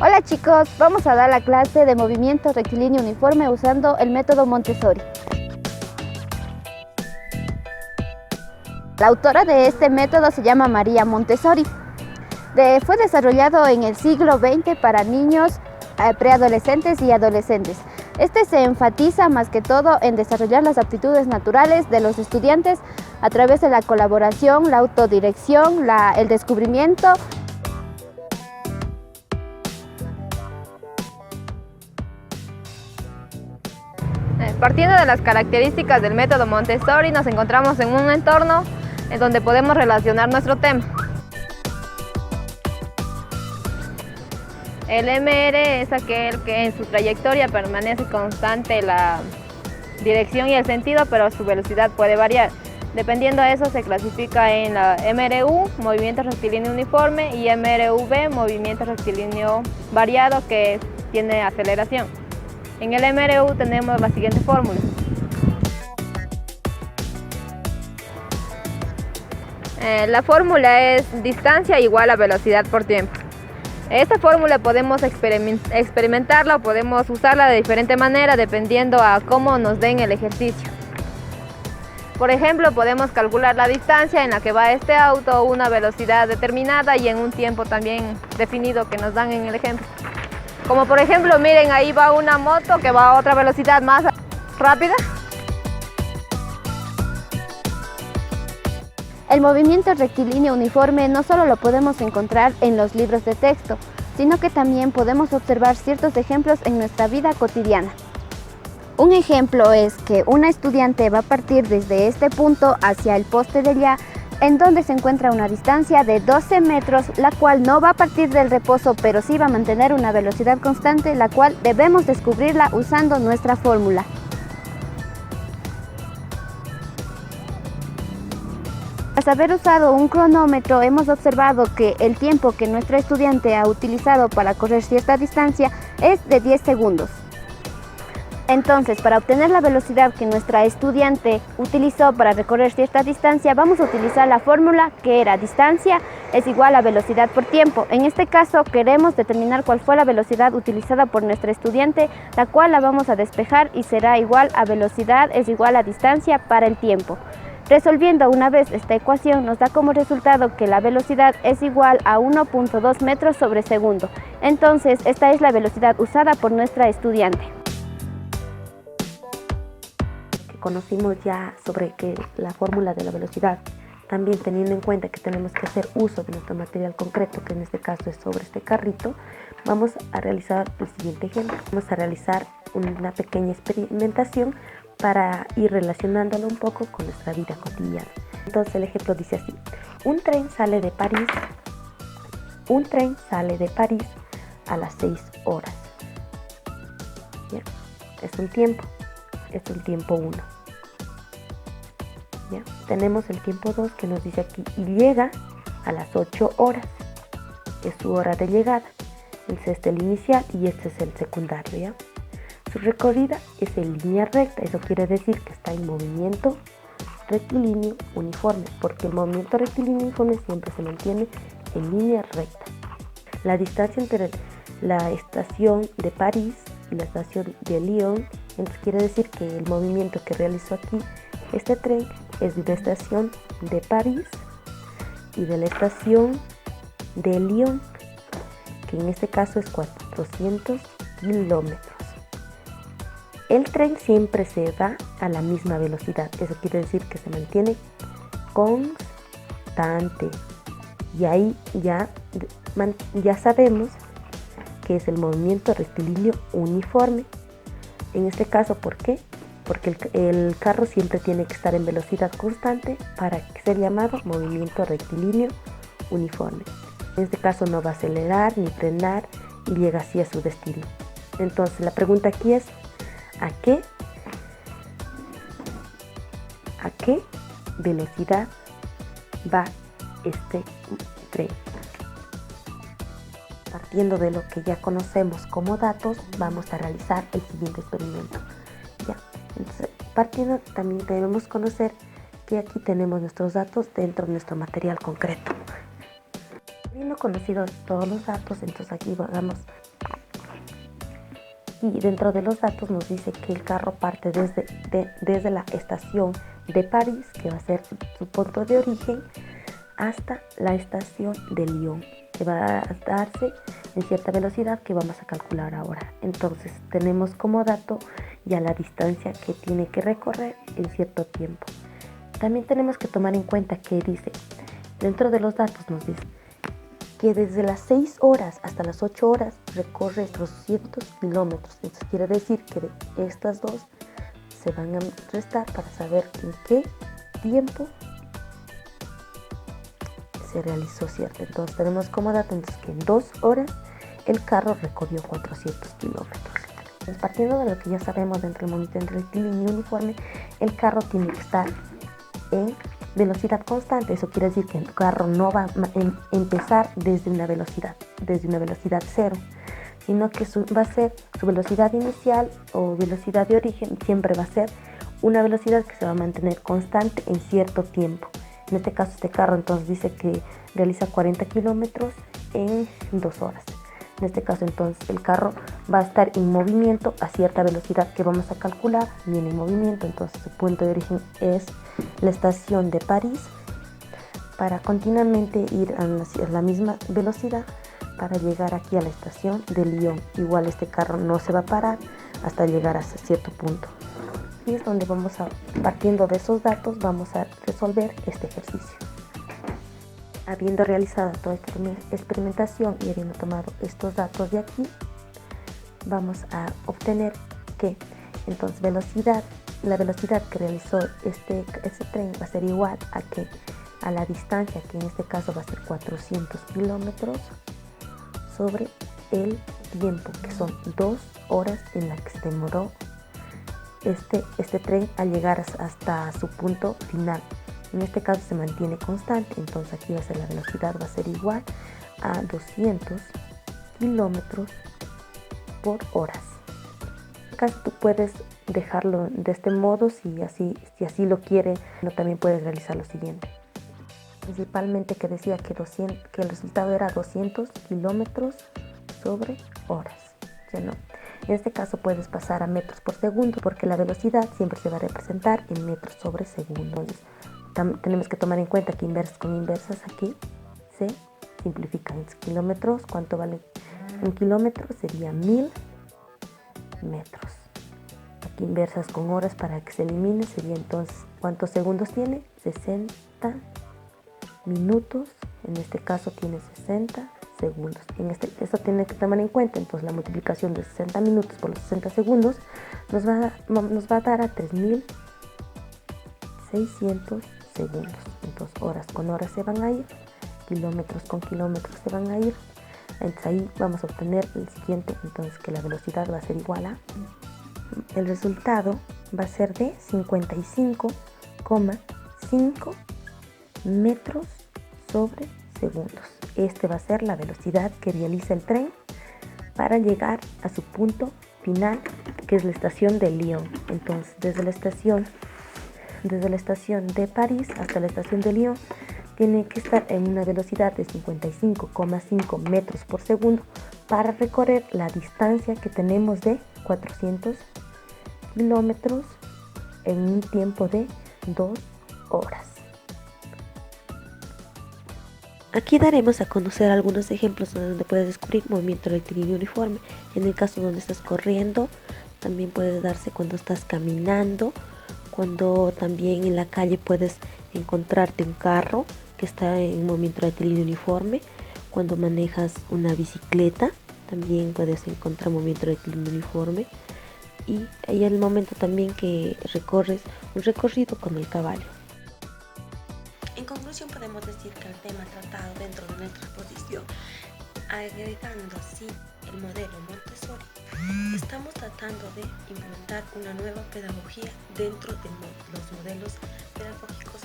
Hola chicos, vamos a dar la clase de movimiento rectilíneo uniforme usando el método Montessori. La autora de este método se llama María Montessori. Fue desarrollado en el siglo XX para niños, preadolescentes y adolescentes. Este se enfatiza más que todo en desarrollar las aptitudes naturales de los estudiantes a través de la colaboración, la autodirección, el descubrimiento. Partiendo de las características del método Montessori, nos encontramos en un entorno en donde podemos relacionar nuestro tema. El MR es aquel que en su trayectoria permanece constante la dirección y el sentido, pero su velocidad puede variar. Dependiendo de eso se clasifica en la MRU, movimiento rectilíneo uniforme, y MRV, movimiento rectilíneo variado, que tiene aceleración. En el MRU tenemos la siguiente fórmula. La fórmula es distancia igual a velocidad por tiempo. Esta fórmula podemos experimentarla o podemos usarla de diferente manera dependiendo a cómo nos den el ejercicio. Por ejemplo, podemos calcular la distancia en la que va este auto a una velocidad determinada y en un tiempo también definido que nos dan en el ejemplo. Como por ejemplo, miren, ahí va una moto que va a otra velocidad más rápida. El movimiento rectilíneo uniforme no solo lo podemos encontrar en los libros de texto, sino que también podemos observar ciertos ejemplos en nuestra vida cotidiana. Un ejemplo es que una estudiante va a partir desde este punto hacia el poste de allá, en donde se encuentra una distancia de 12 metros, la cual no va a partir del reposo, pero sí va a mantener una velocidad constante, la cual debemos descubrirla usando nuestra fórmula. Tras haber usado un cronómetro, hemos observado que el tiempo que nuestra estudiante ha utilizado para correr cierta distancia es de 10 segundos. Entonces, para obtener la velocidad que nuestra estudiante utilizó para recorrer cierta distancia, vamos a utilizar la fórmula que era distancia es igual a velocidad por tiempo. En este caso, queremos determinar cuál fue la velocidad utilizada por nuestra estudiante, la cual la vamos a despejar y será igual a velocidad es igual a distancia para el tiempo. Resolviendo una vez esta ecuación nos da como resultado que la velocidad es igual a 1.2 metros sobre segundo. Entonces, esta es la velocidad usada por nuestra estudiante. Conocimos ya sobre la fórmula de la velocidad, también teniendo en cuenta que tenemos que hacer uso de nuestro material concreto, que en este caso es sobre este carrito, vamos a realizar el siguiente ejemplo. Vamos a realizar una pequeña experimentación para ir relacionándolo un poco con nuestra vida cotidiana. Entonces el ejemplo dice así: un tren sale de París a las 6 horas. ¿Ya? Es un tiempo 1. ¿Ya? Tenemos el tiempo 2 que nos dice aquí, y llega a las 8 horas. Es su hora de llegada. Este es el inicial y este es el secundario, ¿ya? Su recorrida es en línea recta, eso quiere decir que está en movimiento rectilíneo uniforme, porque el movimiento rectilíneo uniforme siempre se mantiene en línea recta. La distancia entre la estación de París y la estación de Lyon, entonces quiere decir que el movimiento que realizó aquí este tren es de la estación de París y de la estación de Lyon, que en este caso es 400 kilómetros. El tren siempre se va a la misma velocidad, eso quiere decir que se mantiene constante. Y ahí ya sabemos que es el movimiento rectilíneo uniforme. En este caso, ¿por qué? Porque el carro siempre tiene que estar en velocidad constante para ser llamado movimiento rectilíneo uniforme. En este caso no va a acelerar ni frenar y llega así a su destino. Entonces la pregunta aquí es: ¿a qué velocidad va este tren? Partiendo de lo que ya conocemos como datos, vamos a realizar el siguiente experimento. ¿Ya? Entonces, partiendo, también debemos conocer que aquí tenemos nuestros datos dentro de nuestro material concreto. Habiendo conocido todos los datos, entonces aquí vamos aquí dentro de los datos nos dice que el carro parte desde la estación de París, que va a ser su punto de origen, hasta la estación de Lyon, que va a darse en cierta velocidad que vamos a calcular ahora. Entonces tenemos como dato ya la distancia que tiene que recorrer en cierto tiempo. También tenemos que tomar en cuenta que dice, dentro de los datos nos dice que desde las 6 horas hasta las 8 horas recorre 200 kilómetros. Entonces quiere decir que de estas dos se van a restar para saber en qué tiempo se realizó, ¿cierto? Entonces tenemos como dato entonces, que en 2 horas el carro recorrió 400 kilómetros. Entonces, partiendo de lo que ya sabemos dentro del movimiento rectilíneo uniforme, el carro tiene que estar en velocidad constante. Eso quiere decir que el carro no va a empezar desde una velocidad cero, sino que va a ser su velocidad inicial o velocidad de origen, siempre va a ser una velocidad que se va a mantener constante en cierto tiempo. En este caso, este carro entonces dice que realiza 40 kilómetros en 2 horas. En este caso, entonces, el carro va a estar en movimiento a cierta velocidad que vamos a calcular, viene en movimiento. Entonces, su punto de origen es la estación de París, para continuamente ir a la misma velocidad para llegar aquí a la estación de Lyon. Igual este carro no se va a parar hasta llegar a cierto punto. Y es donde partiendo de esos datos, vamos a resolver este ejercicio. Habiendo realizado toda esta experimentación y habiendo tomado estos datos de aquí, vamos a obtener que entonces la velocidad que realizó este tren va a ser igual a la distancia, que en este caso va a ser 400 kilómetros, sobre el tiempo, que son 2 horas en la que se demoró este tren al llegar hasta su punto final. En este caso se mantiene constante, entonces aquí va a ser la velocidad, va a ser igual a 200 kilómetros por horas. En este caso tú puedes dejarlo de este modo si así lo quiere, pero también puedes realizar lo siguiente. Principalmente que decía que el resultado era 200 kilómetros sobre horas. Ya no. En este caso puedes pasar a metros por segundo, porque la velocidad siempre se va a representar en metros sobre segundo. Tenemos que tomar en cuenta que inversas con inversas aquí se simplifican. Kilómetros, ¿cuánto vale un kilómetro? Sería 1000 metros. Aquí inversas con horas para que se elimine, sería entonces, ¿cuántos segundos tiene? 60 minutos. En este caso tiene 60 segundos. Esto tiene que tomar en cuenta. Entonces la multiplicación de 60 minutos por los 60 segundos nos va a dar a 3600 segundos. Entonces horas con horas se van a ir, kilómetros con kilómetros se van a ir. Entonces ahí vamos a obtener el siguiente, entonces que la velocidad va a ser igual a, el resultado va a ser de 55,5 metros sobre segundos. Este va a ser la velocidad que realiza el tren para llegar a su punto final, que es la estación de Lyon. Entonces desde la estación de París hasta la estación de Lyon tiene que estar en una velocidad de 55,5 metros por segundo para recorrer la distancia que tenemos de 400 kilómetros en un tiempo de 2 horas. Aquí daremos a conocer algunos ejemplos donde puedes descubrir movimiento rectilíneo uniforme. En el caso donde estás corriendo, también puede darse cuando estás caminando, cuando también en la calle puedes encontrarte un carro que está en movimiento rectilíneo uniforme, cuando manejas una bicicleta también puedes encontrar movimiento rectilíneo uniforme, y hay el momento también que recorres un recorrido con el caballo. En conclusión, podemos decir que el tema tratado dentro de nuestra exposición, agregando así el modelo Montessori, estamos tratando de implementar una nueva pedagogía dentro de los modelos pedagógicos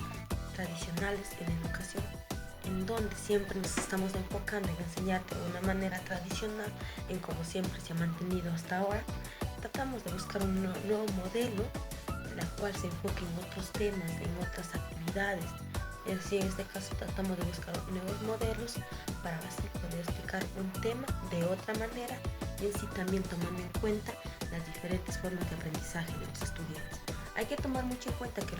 tradicionales en educación, en donde siempre nos estamos enfocando en enseñar de una manera tradicional, en como siempre se ha mantenido hasta ahora. Tratamos de buscar un nuevo modelo, la cual se enfoque en otros temas, en otras actividades. En este caso tratamos de buscar nuevos modelos para así poder explicar un tema de otra manera, y así también tomando en cuenta las diferentes formas de aprendizaje de los estudiantes. Hay que tomar mucho en cuenta que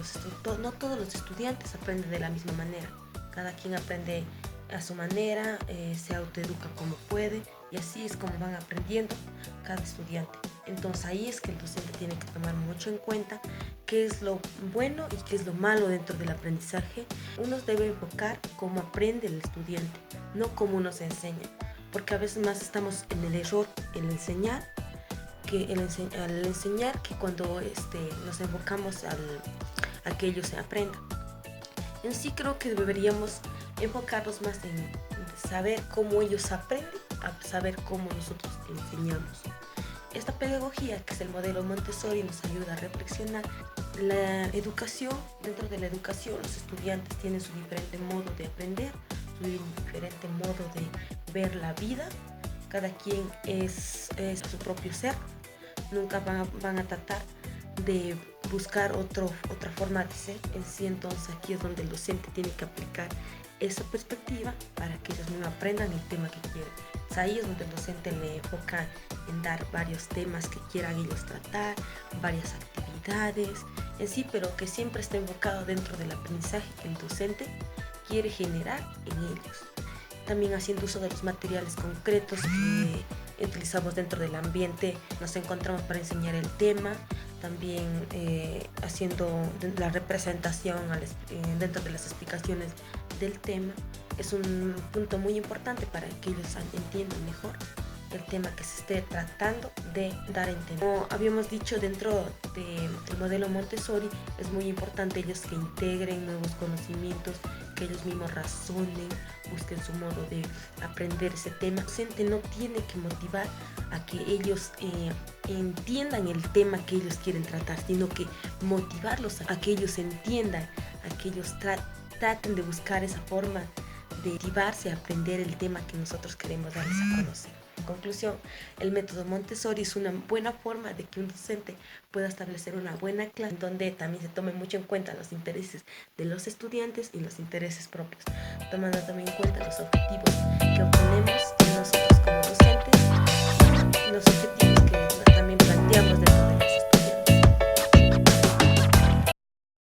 no todos los estudiantes aprenden de la misma manera. Cada quien aprende a su manera, se autoeduca como puede y así es como van aprendiendo cada estudiante. Entonces ahí es que el docente tiene que tomar mucho en cuenta qué es lo bueno y qué es lo malo dentro del aprendizaje. Uno debe enfocar cómo aprende el estudiante, no cómo uno se enseña, porque a veces más estamos en el error, en enseñar, al enseñar que cuando nos enfocamos a que ellos se aprendan. En sí creo que deberíamos enfocarnos más en saber cómo ellos aprenden, a saber cómo nosotros enseñamos. Esta pedagogía, que es el modelo Montessori, nos ayuda a reflexionar la educación. Dentro de la educación, los estudiantes tienen su diferente modo de aprender, su diferente modo de ver la vida. Cada quien es su propio ser. Nunca van a tratar de buscar otra forma de ser en sí. Entonces aquí es donde el docente tiene que aplicar esa perspectiva para que ellos mismos aprendan el tema que quieren. Entonces ahí es donde el docente le enfoca en dar varios temas que quieran ellos tratar, varias actividades en sí, pero que siempre esté enfocado dentro del aprendizaje que el docente quiere generar en ellos. También haciendo uso de los materiales concretos que utilizamos dentro del ambiente, nos encontramos para enseñar el tema. También haciendo la representación dentro de las explicaciones del tema es un punto muy importante para que ellos entiendan mejor el tema que se esté tratando de dar a entender. Como habíamos dicho, dentro del modelo Montessori es muy importante ellos que integren nuevos conocimientos, que ellos mismos razonen, busquen su modo de aprender ese tema. El docente no tiene que motivar a que ellos entiendan el tema que ellos quieren tratar, sino que motivarlos a que ellos entiendan, a que ellos traten de buscar esa forma de motivarse a aprender el tema que nosotros queremos darles a conocer. En conclusión, el método Montessori es una buena forma de que un docente pueda establecer una buena clase, donde también se tome mucho en cuenta los intereses de los estudiantes y los intereses propios, tomando también en cuenta los objetivos que obtenemos nosotros como docentes y los objetivos que también planteamos dentro de